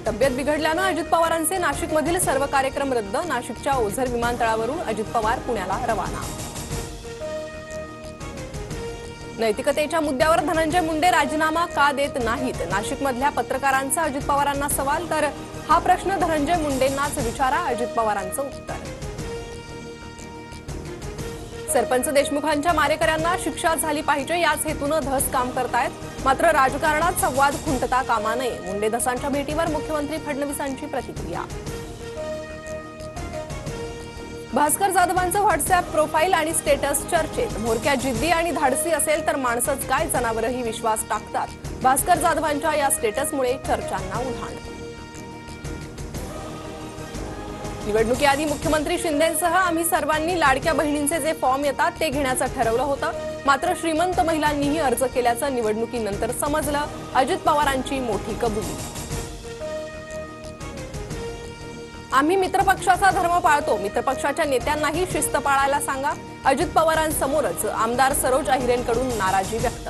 तब्येत बिघडल्यानं अजित पवारांचे नाशिकमधील सर्व कार्यक्रम रद्द। नाशिकच्या ओझर विमानतळावरून अजित पवार पुण्याला रवाना। नैतिकतेच्या मुद्द्यावर धनंजय मुंडे राजीनामा का देत नाहीत? नाशिकमधल्या पत्रकारांचा अजित पवारांना सवाल, तर हा प्रश्न धनंजय मुंडेंनाच विचारा, अजित पवारांचं उत्तर। सरपंच देशमुखांच्या मारेकऱ्यांना शिक्षा झाली पाहिजे याच हेतूनं धस काम करतायत, मात्र राजकारणात संवाद खुंटता कामा नये। मुंडे धसांच्या भेटीवर मुख्यमंत्री फडणवीसांची प्रतिक्रिया। भास्कर जाधवांचं व्हॉट्सअॅप प्रोफाईल आणि स्टेटस चर्चेत। म्होरक्या जिद्दी आणि धाडसी असेल तर माणसंच काय जनावरही विश्वास टाकतात। भास्कर जाधवांच्या या स्टेटसमुळे चर्चांना उधाण। निवडणुकीआधी मुख्यमंत्री शिंदेंसह आम्ही सर्वांनी लाडक्या बहिणींचे जे फॉर्म येतात ते घेण्याचं ठरवलं होतं, मात्र श्रीमंत महिलांनीही अर्ज केल्याचं निवडणुकीनंतर समजलं। अजित पवारांची मोठी कबुली। आम्ही मित्रपक्षाचा धर्म पाळतो, मित्रपक्षाच्या नेत्यांनाही शिस्त पाळायला सांगा। अजित पवारांसमोरच आमदार सरोज अहिरेंकडून नाराजी व्यक्त।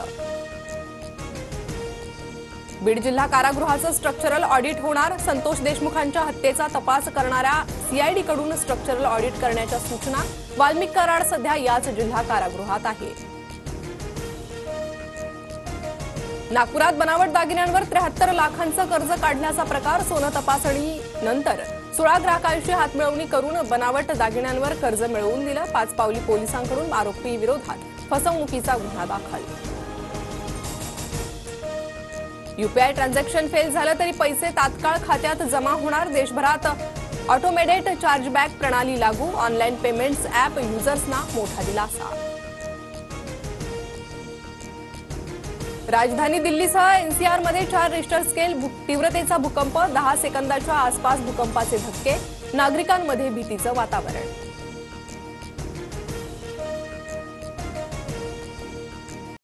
बीड जिल्हा कारागृहाचं स्ट्रक्चरल ऑडिट होणार। संतोष देशमुखांच्या हत्येचा तपास करणाऱ्या सीआयडीकडून स्ट्रक्चरल ऑडिट करण्याच्या सूचना। वाल्मिक कराड सध्या याच जिल्हा कारागृहात आहे। नागपुरात बनावट दागिन्यांवर 73 लाखांचं कर्ज काढण्याचा प्रकार। सोनं तपासणी नंतर 16 ग्राहकांशी हातमिळवणी करून बनावट दागिन्यांवर कर्ज मिळवून दिलं। पाचपावली पोलिसांकडून आरोपी विरोधात फसवणुकीचा गुन्हा दाखल। यूपीआय ट्रान्झॅक्शन फेल झालं तरी पैसे तात्काळ खात्यात जमा होणार। देशभरात ऑटोमेटेड चार्जबॅक प्रणाली लागू। ऑनलाईन पेमेंट्स ॲप युजर्सना मोठा दिलासा। राजधानी दिल्लीसह एनसीआरमध्ये 4 रिश्टर स्केल तीव्रतेचा भूकंप। 10 सेकंदाच्या आसपास भूकंपाचे धक्के। नागरिकांमध्ये भीतीचं वातावरण।